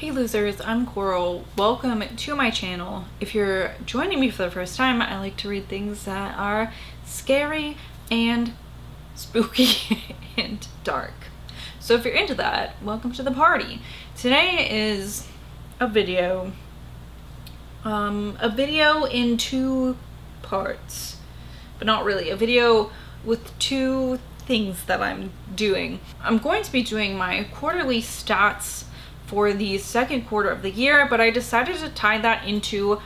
Hey losers, I'm Coral. Welcome to my channel. If you're joining me for the first time, I like to read things that are scary and spooky and dark. So if you're into that, welcome to the party. Today is a video in two parts, but not really. A video with two things that I'm doing. I'm going to be doing my quarterly stats for the second quarter of the year, but I decided to tie that into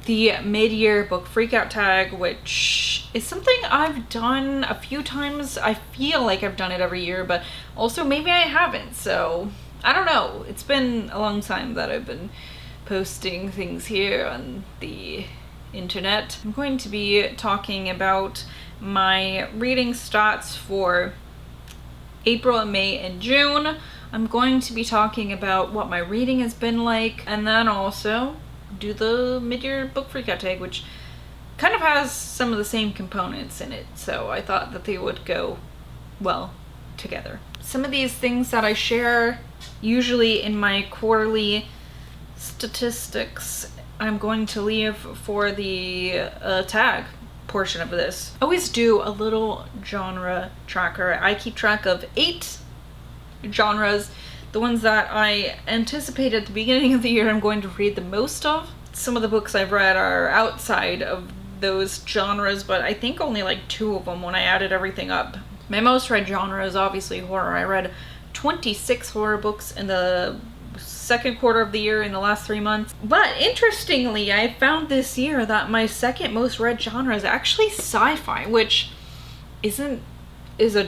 the mid-year book freakout tag, which is something I've done a few times. I feel like I've done it every year, but also maybe I haven't, so I don't know. It's been a long time that I've been posting things here on the internet. I'm going to be talking about my reading stats for April, May, and June. I'm going to be talking about what my reading has been like, and then also do the mid-year book freakout tag, which kind of has some of the same components in it, so I thought that they would go well together. Some of these things that I share usually in my quarterly statistics, I'm going to leave for the tag portion of this. I always do a little genre tracker. I keep track of 8 genres, the ones that I anticipate at the beginning of the year I'm going to read the most of. Some of the books I've read are outside of those genres, but I think only like 2 of them when I added everything up. My most read genre is obviously horror. I read 26 horror books in the second quarter of the year in the last 3 months. But interestingly, I found this year that my second most read genre is actually sci-fi, which is a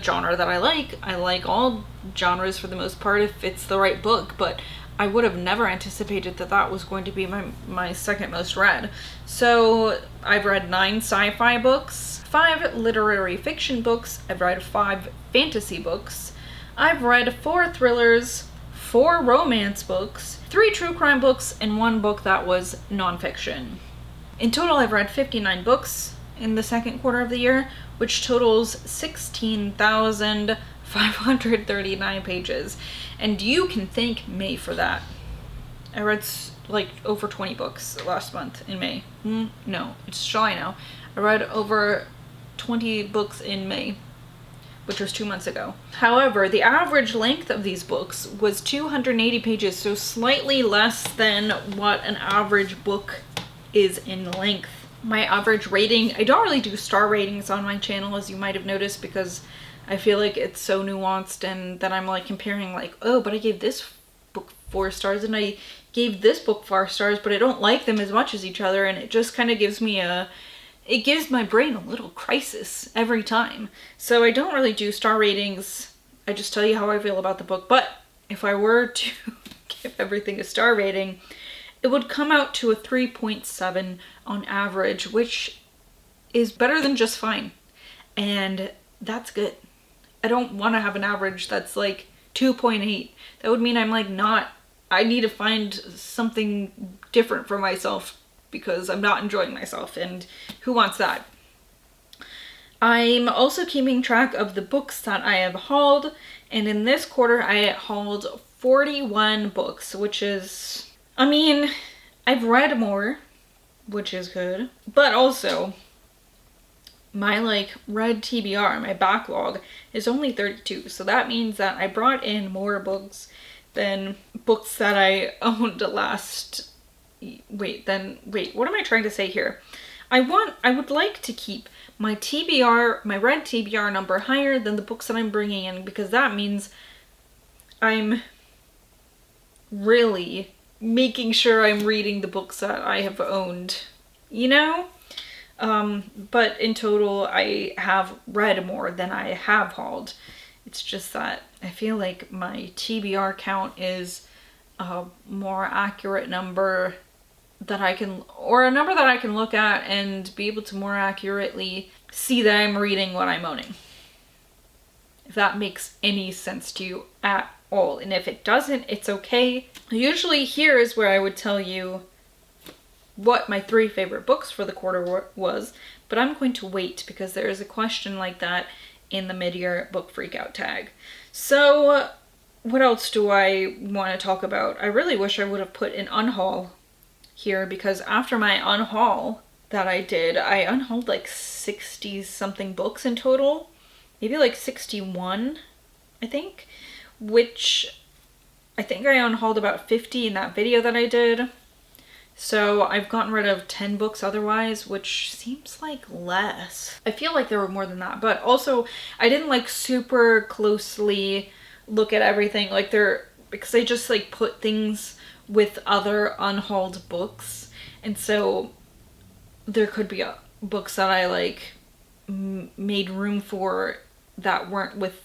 genre that I like. I like all genres for the most part if it's the right book, but I would have never anticipated that that was going to be my second most read. So I've read 9 sci-fi books, 5 literary fiction books, I've read 5 fantasy books, I've read 4 thrillers, 4 romance books, 3 true crime books, and 1 book that was nonfiction. In total, I've read 59 books in the second quarter of the year, which totals 16,539 pages. And you can thank May for that. I read like over 20 books last month in May. No, it's July now. I read over 20 books in May, which was 2 months ago. However, the average length of these books was 280 pages, so slightly less than what an average book is in length. My average rating, I don't really do star ratings on my channel, as you might have noticed, because I feel like it's so nuanced and that I'm like comparing like, oh, but I gave this book 4 stars and I gave this book 4 stars, but I don't like them as much as each other, and it just kind of gives me it gives my brain a little crisis every time. So I don't really do star ratings. I just tell you how I feel about the book. But if I were to give everything a star rating, it would come out to a 3.7 on average, which is better than just fine. And that's good. I don't want to have an average that's like 2.8. That would mean I'm like I need to find something different for myself because I'm not enjoying myself, and who wants that? I'm also keeping track of the books that I have hauled, and in this quarter I hauled 41 books, which is, I mean, I've read more, which is good, but also my read TBR, my backlog, is only 32, so that means that I brought in more books than books that I owned last. Wait, what am I trying to say here? I would like to keep my TBR, my read TBR number higher than the books that I'm bringing in, because that means I'm really making sure I'm reading the books that I have owned, you know? But in total, I have read more than I have hauled. It's just that I feel like my TBR count is a more accurate number that I can, or a number that I can look at and be able to more accurately see that I'm reading what I'm owning. If that makes any sense to you at all. And if it doesn't, it's okay. Usually here is where I would tell you what my 3 favorite books for the quarter was, but I'm going to wait because there is a question like that in the mid-year book freakout tag. So what else do I want to talk about? I really wish I would have put an unhaul here, because after my unhaul that I did, I unhauled like 60 something books in total. Maybe like 61, I think. Which I think I unhauled about 50 in that video that I did. So I've gotten rid of 10 books otherwise, which seems like less. I feel like there were more than that, but also I didn't like super closely look at everything like because I just like put things with other unhauled books, and so there could be books that I like made room for that weren't with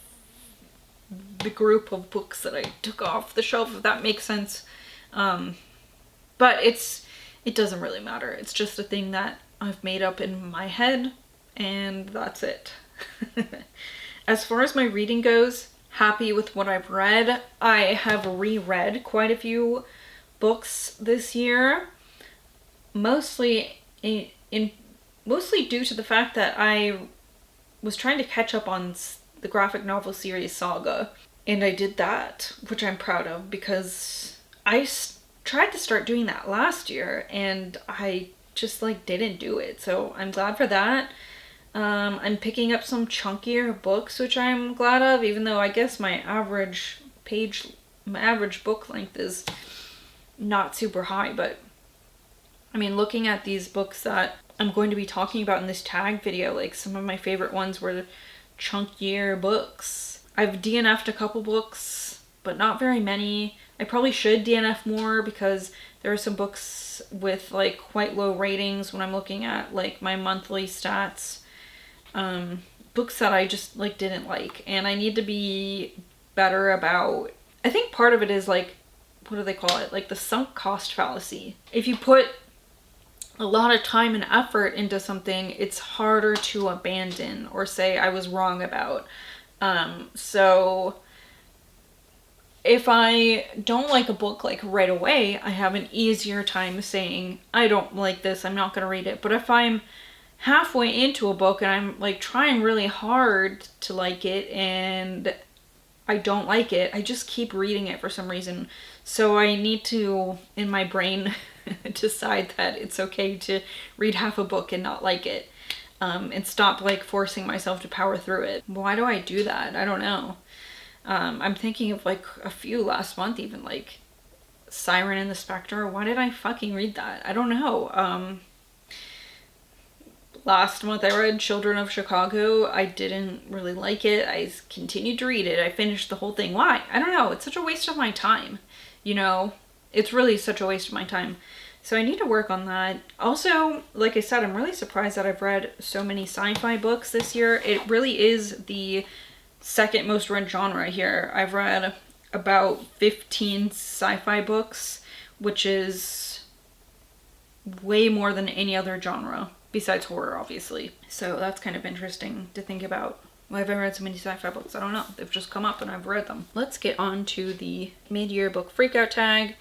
the group of books that I took off the shelf, if that makes sense. But it doesn't really matter. It's just a thing that I've made up in my head, and that's it. As far as my reading goes, happy with what I've read. I have reread quite a few books this year, mostly mostly due to the fact that I was trying to catch up on the graphic novel series Saga, and I did that, which I'm proud of, because I tried to start doing that last year and I just like didn't do it, so I'm glad for that. I'm picking up some chunkier books, which I'm glad of, even though I guess my average book length is not super high. But I mean, looking at these books that I'm going to be talking about in this tag video, like some of my favorite ones were chunkier books. I've DNF'd a couple books, but not very many. I probably should DNF more, because there are some books with like quite low ratings when I'm looking at like my monthly stats. Books that I just like didn't like, and I need to be better about, I think part of it is like, what do they call it? Like the sunk cost fallacy. If you put a lot of time and effort into something, it's harder to abandon or say I was wrong about. So if I don't like a book like right away, I have an easier time saying I don't like this, I'm not going to read it. But if I'm halfway into a book and I'm like trying really hard to like it and I don't like it, I just keep reading it for some reason. So I need to, in my brain, decide that it's okay to read half a book and not like it, and stop like forcing myself to power through it. Why do I do that? I don't know. I'm thinking of like a few last month, even like Siren and the Spectre. Why did I fucking read that? I don't know. Last month I read Children of Chicago. I didn't really like it. I continued to read it. I finished the whole thing. Why? I don't know. It's such a waste of my time. You know, it's really such a waste of my time. So I need to work on that. Also, like I said, I'm really surprised that I've read so many sci-fi books this year. It really is the second most read genre here. I've read about 15 sci-fi books, which is way more than any other genre, besides horror, obviously. So that's kind of interesting to think about. Why have I read so many sci-fi books? I don't know. They've just come up and I've read them. Let's get on to the mid-year book freakout tag.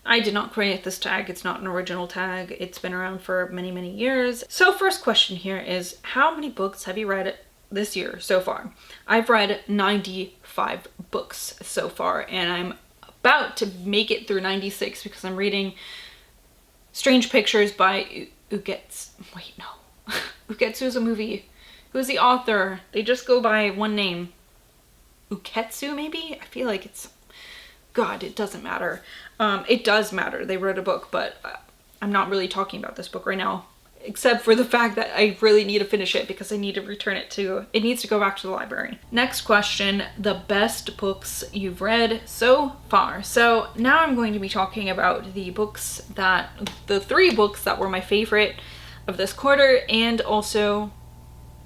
I did not create this tag. It's not an original tag. It's been around for many, many years. So first question here is, how many books have you read this year so far? I've read 95 books so far, and I'm about to make it through 96 because I'm reading Strange Pictures by Ugetsu is a movie. Who's the author? They just go by one name. Uketsu, maybe? I feel like it's... God, it doesn't matter. It does matter. They wrote a book, but I'm not really talking about this book right now, except for the fact that I really need to finish it because I need to return it to... It needs to go back to the library. Next question, the best books you've read so far. So now I'm going to be talking about the three books that were my favorite of this quarter, and also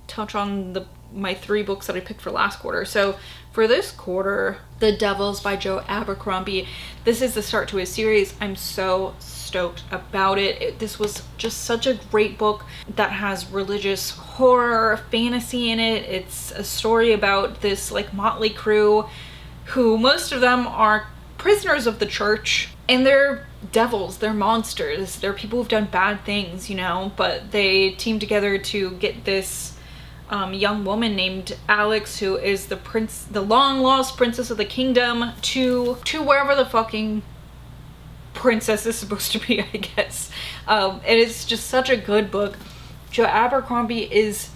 touch on my three books that I picked for last quarter. So for this quarter, The Devils by Joe Abercrombie. This is the start to a series. I'm so stoked about it. This was just such a great book that has religious horror, fantasy in it. It's a story about this like motley crew who most of them are prisoners of the church, and they're devils, they're monsters, they're people who've done bad things, you know, but they team together to get this young woman named Alex, who is the long lost princess of the kingdom, to wherever the fucking princess is supposed to be, I guess. And it's just such a good book. Joe Abercrombie is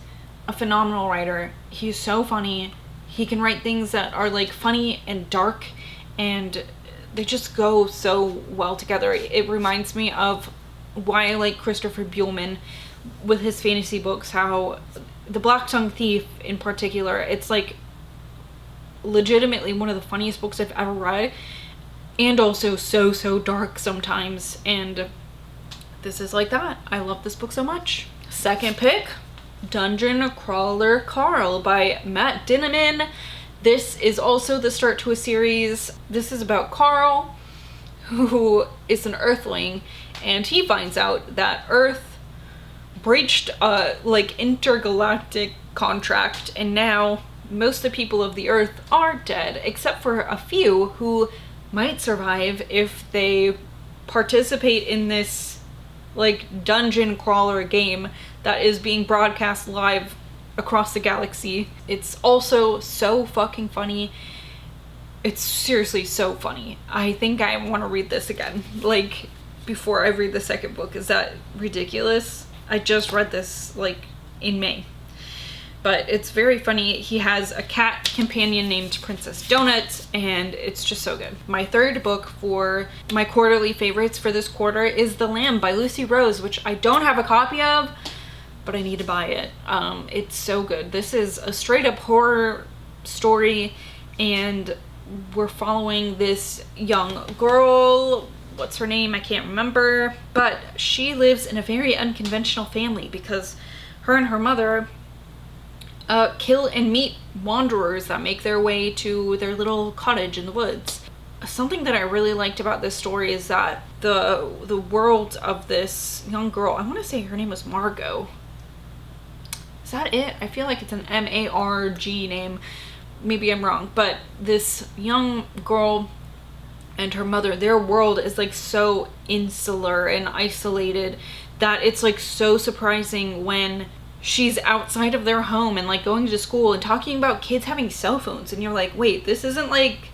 a phenomenal writer. He's so funny. He can write things that are like funny and dark, and they just go so well together. It reminds me of why I like Christopher Buehlman with his fantasy books, how The Black Tongue Thief in particular, it's like legitimately one of the funniest books I've ever read, and also so dark sometimes, and this is like that. I love this book so much. Second pick, Dungeon Crawler Carl by Matt Dinniman. This is also the start to a series. This is about Carl, who is an Earthling, and he finds out that Earth breached a like intergalactic contract, and now most of the people of the Earth are dead, except for a few who might survive if they participate in this like dungeon crawler game that is being broadcast live across the galaxy. It's also so fucking funny. It's seriously so funny. I think I want to read this again, like before I read the second book. Is that ridiculous? I just read this like in May. But it's very funny. He has a cat companion named Princess Donut, and it's just so good. My third book for my quarterly favorites for this quarter is The Lamb by Lucy Rose, which I don't have a copy of, but I need to buy it. It's so good. This is a straight up horror story, and we're following this young girl. What's her name? I can't remember. But she lives in a very unconventional family because her and her mother kill and meet wanderers that make their way to their little cottage in the woods. Something that I really liked about this story is that the world of this young girl, I want to say her name was Margot. Is that it? I feel like it's an M-A-R-G name. Maybe I'm wrong. But this young girl and her mother, their world is like so insular and isolated that it's like so surprising when she's outside of their home and like going to school and talking about kids having cell phones, and you're like, wait, this isn't like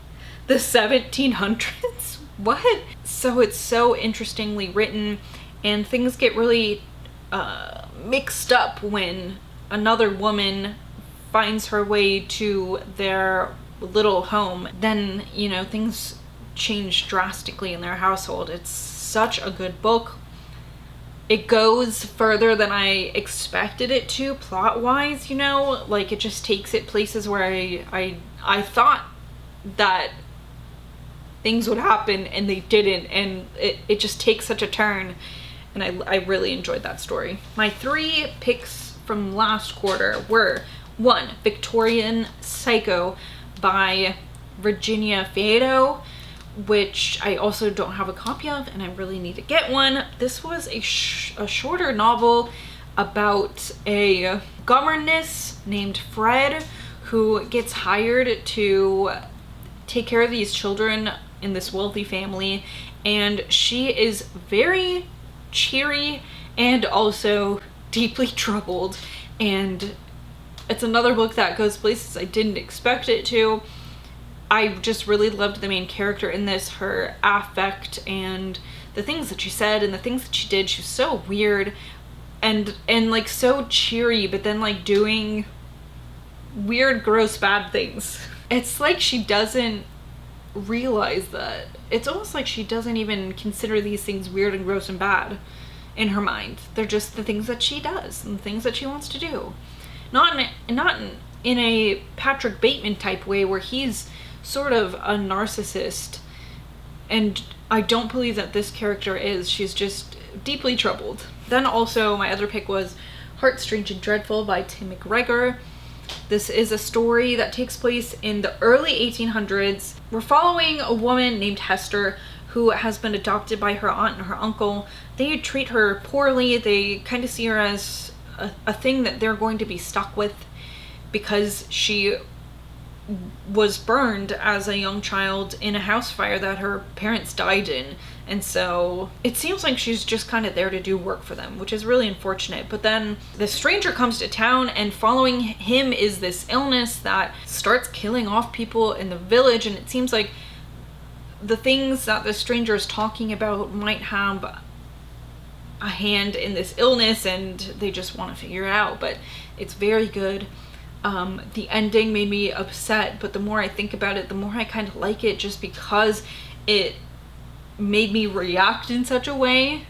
the 1700s? What? So it's so interestingly written, and things get really mixed up when another woman finds her way to their little home. Then, you know, things change drastically in their household. It's such a good book. It goes further than I expected it to plot-wise, you know? Like, it just takes it places where I thought that things would happen and they didn't, and it just takes such a turn, and I really enjoyed that story. My three picks from last quarter were 1, Victorian Psycho by Virginia Fiedo, which I also don't have a copy of, and I really need to get one. This was a shorter novel about a governess named Fred who gets hired to take care of these children in this wealthy family, and she is very cheery and also deeply troubled, and it's another book that goes places I didn't expect it to. I just really loved the main character in this, her affect and the things that she said and the things that she did. She was so weird and like so cheery, but then like doing weird, gross, bad things. It's like she doesn't realize that. It's almost like she doesn't even consider these things weird and gross and bad in her mind. They're just the things that she does and the things that she wants to do. Not in a Patrick Bateman type way where he's sort of a narcissist, and I don't believe that this character is. She's just deeply troubled. Then also my other pick was Heart Strange and Dreadful by Tim McGregor. This is a story that takes place in the early 1800s. We're following a woman named Hester who has been adopted by her aunt and her uncle. They treat her poorly. They kind of see her as a thing that they're going to be stuck with because she was burned as a young child in a house fire that her parents died in, And so it seems like she's just kind of there to do work for them, which is really unfortunate. But then the stranger comes to town, and following him is this illness that starts killing off people in the village. And it seems like the things that the stranger is talking about might have a hand in this illness, and they just want to figure it out. But it's very good. The ending made me upset, but the more I think about it, the more I kind of like it, just because it made me react in such a way.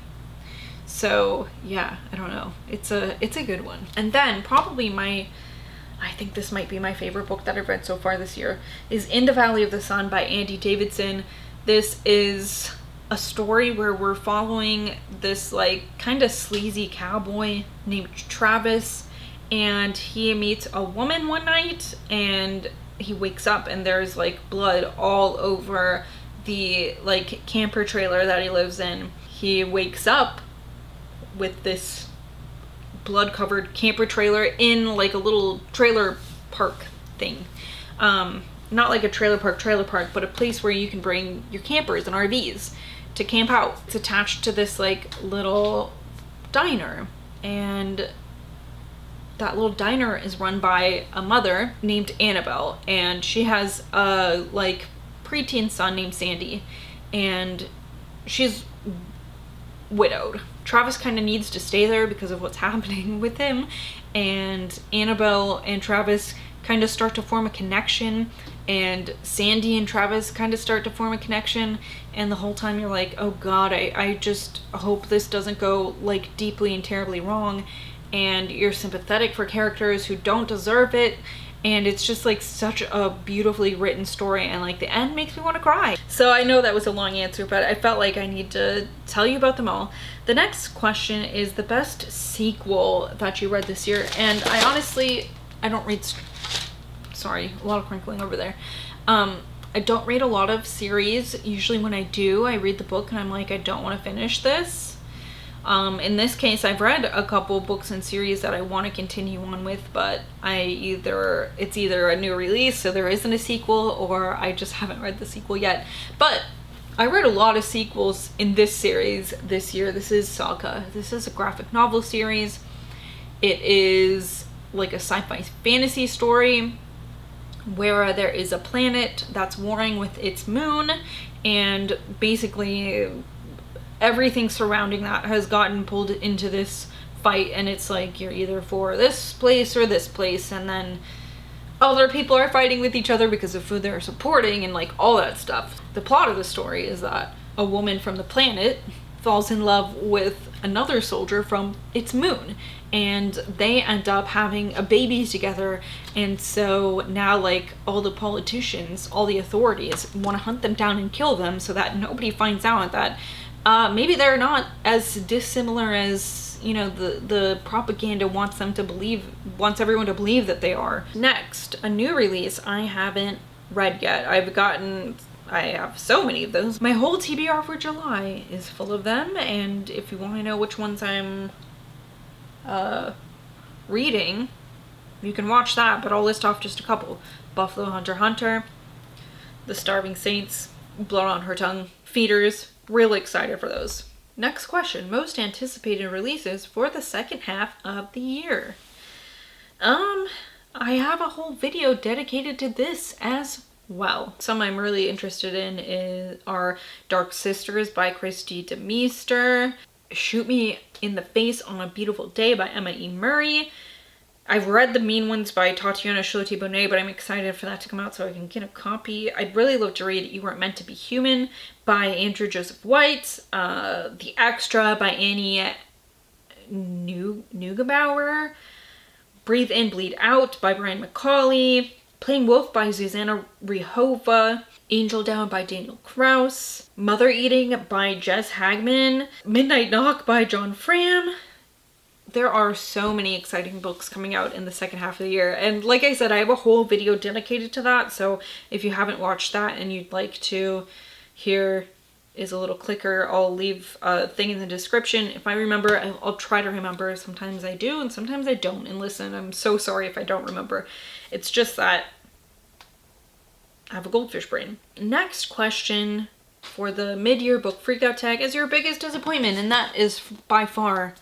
So yeah, I don't know, it's a good one. And then probably I think this might be my favorite book that I've read so far this year, is In the Valley of the Sun by Andy Davidson. This is a story where we're following this like kind of sleazy cowboy named Travis, and he meets a woman one night, and he wakes up and there's like blood all over the like camper trailer that he lives in. He wakes up with this blood covered camper trailer in like a little trailer park thing. Not like a trailer park, but a place where you can bring your campers and RVs to camp out. It's attached to this like little diner, and that little diner is run by a mother named Annabelle, and she has a like preteen son named Sandy, and she's widowed. Travis kind of needs to stay there because of what's happening with him, and Annabelle and Travis kind of start to form a connection, and Sandy and Travis kind of start to form a connection, and the whole time you're like, oh god, I just hope this doesn't go like deeply and terribly wrong, and you're sympathetic for characters who don't deserve it, and it's just like such a beautifully written story, and like the end makes me want to cry. So I know that was a long answer, but I felt like I need to tell you about them all. The next question is the best sequel that you read this year, and I honestly, I don't read, sorry, a lot of crinkling over there. I don't read a lot of series. Usually when I do, I read the book and I'm like, I don't want to finish this. In this case, I've read a couple books and series that I want to continue on with, but it's either a new release, so there isn't a sequel, or I just haven't read the sequel yet. But I read a lot of sequels in this series this year. This is Saga. This is a graphic novel series. It is like a sci-fi fantasy story where there is a planet that's warring with its moon, and basically everything surrounding that has gotten pulled into this fight, and it's like you're either for this place or this place, and then other people are fighting with each other because of who they're supporting and like all that stuff. The plot of the story is that a woman from the planet falls in love with another soldier from its moon, and they end up having a baby together, and so now like all the politicians, all the authorities want to hunt them down and kill them so that nobody finds out that maybe they're not as dissimilar as, you know, the propaganda wants everyone to believe that they are. Next, a new release I haven't read yet. I have so many of those. My whole TBR for July is full of them, and if you want to know which ones I'm reading, you can watch that, but I'll list off just a couple. Buffalo Hunter Hunter, The Starving Saints, Blood on Her Tongue, Feeders. Really excited for those. Next question, most anticipated releases for the second half of the year. I have a whole video dedicated to this as well. Some I'm really interested in are Dark Sisters by Christy DeMeester, Shoot Me in the Face on a Beautiful Day by Emma E. Murray. I've read The Mean Ones by Tatiana Shaloti-Bonet, but I'm excited for that to come out so I can get a copy. I'd really love to read You Weren't Meant to Be Human by Andrew Joseph White, The Extra by Annie Neugebauer, Breathe In, Bleed Out by Brian McCauley, Playing Wolf by Zuzanna Rihova, Angel Down by Daniel Kraus, Mother Eating by Jess Hagman, Midnight Knock by John Fram. There are so many exciting books coming out in the second half of the year, and like I said, I have a whole video dedicated to that, so if you haven't watched that and you'd like to, here is a little clicker. I'll leave a thing in the description. If I remember, I'll try to remember. Sometimes I do and sometimes I don't, and listen, I'm so sorry if I don't remember. It's just that I have a goldfish brain. Next question for the mid-year book freakout tag as your biggest disappointment, and that is by far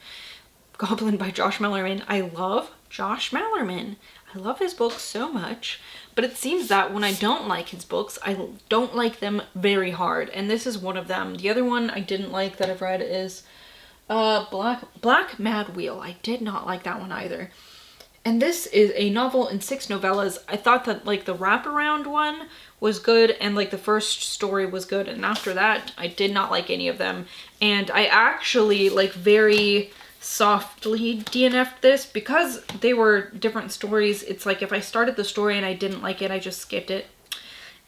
Goblin by Josh Malerman. I love Josh Malerman. I love his books so much, but it seems that when I don't like his books, I don't like them very hard, and this is one of them. The other one I didn't like that I've read is Black Mad Wheel. I did not like that one either. And this is a novel in 6 novellas. I thought that like the wraparound one was good and like the first story was good, and after that I did not like any of them. And I actually like very softly DNF'd this because they were different stories. It's like if I started the story and I didn't like it, I just skipped it.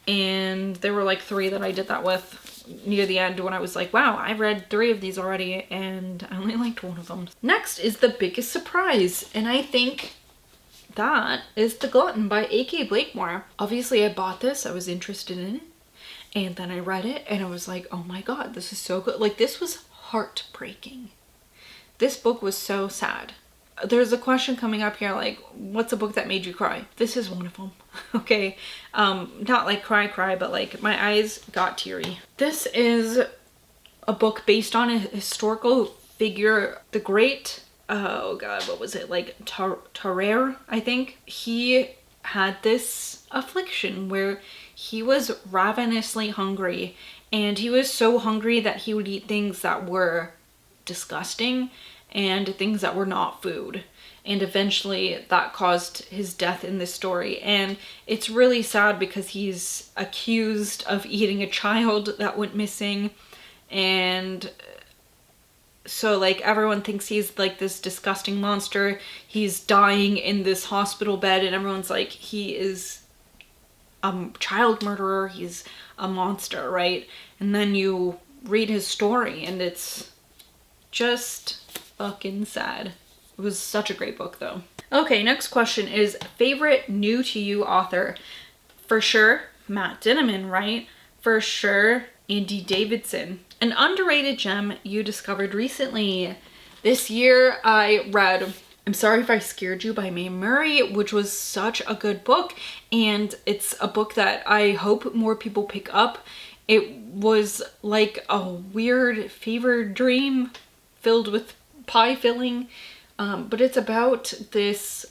And there were like 3 that I did that with near the end when I was like, wow, I've read 3 of these already and I only liked 1 of them. Next is The Biggest Surprise, and I think that is The Glutton by A.K. Blakemore. Obviously I bought this, I was interested in it, and then I read it and I was like, oh my god, this is so good. Like, this was heartbreaking. This book was so sad. There's a question coming up here, like, what's a book that made you cry? This is one of them. Okay, not like cry, but like my eyes got teary. This is a book based on a historical figure, the great, oh god, what was it, like Tarare, I think. He had this affliction where he was ravenously hungry, and he was so hungry that he would eat things that were disgusting and things that were not food, and eventually that caused his death in this story. And it's really sad because he's accused of eating a child that went missing, and so like everyone thinks he's like this disgusting monster. He's dying in this hospital bed and everyone's like, he is a child murderer, he's a monster, right? And then you read his story and it's just fucking sad. It was such a great book though. Okay, next question is favorite new to you author. For sure, Matt Dinniman, right? For sure, Andy Davidson. An underrated gem you discovered recently. This year I read I'm Sorry If I Scared You by Mae Murray, which was such a good book, and it's a book that I hope more people pick up. It was like a weird fever dream filled with pie filling, but it's about this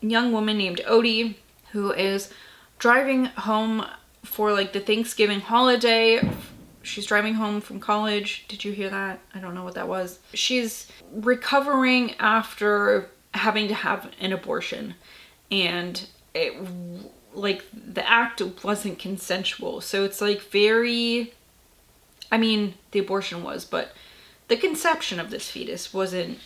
young woman named Odie who is driving home for like the Thanksgiving holiday. She's driving home from college. Did you hear that? I don't know what that was. She's recovering after having to have an abortion, and it like the act wasn't consensual, so it's like very, I mean the abortion was, but the conception of this fetus wasn't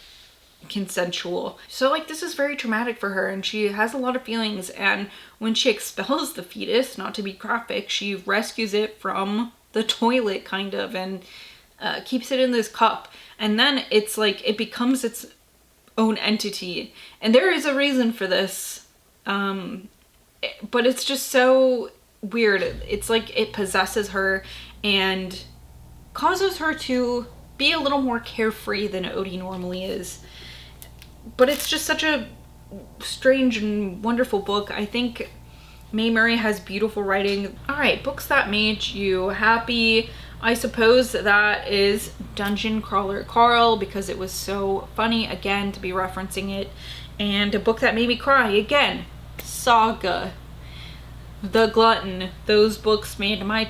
consensual. So like this is very traumatic for her and she has a lot of feelings, and when she expels the fetus, not to be graphic, she rescues it from the toilet kind of and keeps it in this cup, and then it's like it becomes its own entity, and there is a reason for this, but it's just so weird. It's like it possesses her and causes her to be a little more carefree than Odie normally is. But it's just such a strange and wonderful book. I think Mae Murray has beautiful writing. All right, books that made you happy. I suppose that is Dungeon Crawler Carl, because it was so funny, again, to be referencing it. And a book that made me cry, again, Saga, The Glutton. Those books made my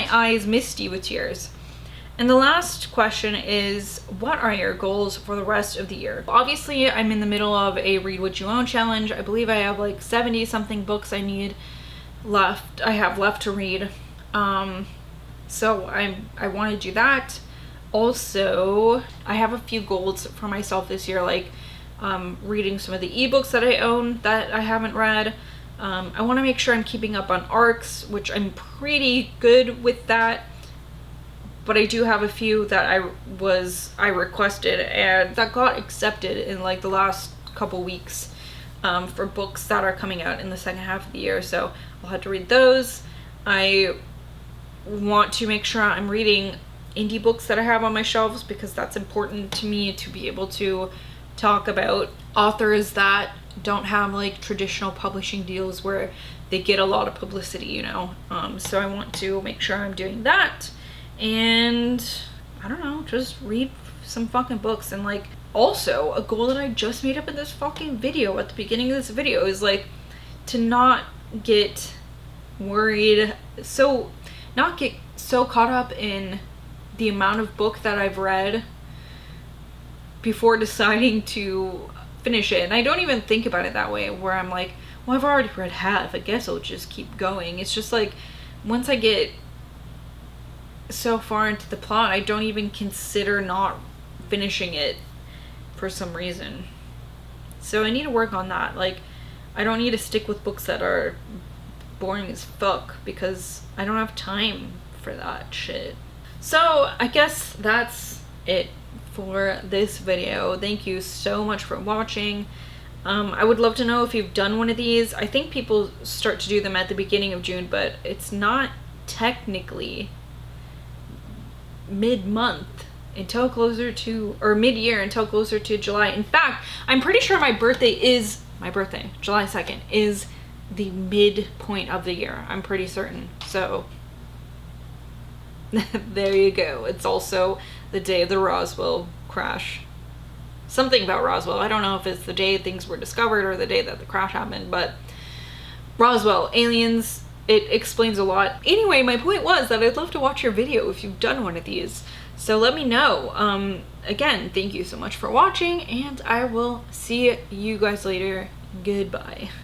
eyes misty with tears. And the last question is, what are your goals for the rest of the year? Obviously, I'm in the middle of a Read What You Own challenge. I believe I have like 70 something books I have left to read. So I want to do that. Also, I have a few goals for myself this year, like reading some of the ebooks that I own that I haven't read. I want to make sure I'm keeping up on ARCs, which I'm pretty good with that. But I do have a few that I requested and that got accepted in like the last couple weeks for books that are coming out in the second half of the year. So I'll have to read those. I want to make sure I'm reading indie books that I have on my shelves, because that's important to me to be able to talk about authors that don't have like traditional publishing deals where they get a lot of publicity, you know. So I want to make sure I'm doing that, and I don't know, just read some fucking books. And like, also a goal that I just made up in this fucking video at the beginning of this video is like to not get worried, not get so caught up in the amount of book that I've read before deciding to finish it. And I don't even think about it that way, where I'm like, well, I've already read half, I guess I'll just keep going. It's just like, once I get so far into the plot, I don't even consider not finishing it for some reason. So I need to work on that. Like, I don't need to stick with books that are boring as fuck, because I don't have time for that shit. So I guess that's it for this video. Thank you so much for watching. I would love to know if you've done one of these. I think people start to do them at the beginning of June, but it's not technically mid-month until closer to, or mid-year until closer to July. In fact, I'm pretty sure my birthday, July 2nd, is the midpoint of the year. I'm pretty certain. So there you go. It's also the day of the Roswell crash. Something about Roswell. I don't know if it's the day things were discovered or the day that the crash happened, but Roswell, aliens, it explains a lot. Anyway, my point was that I'd love to watch your video if you've done one of these. So let me know. Again, thank you so much for watching, and I will see you guys later. Goodbye.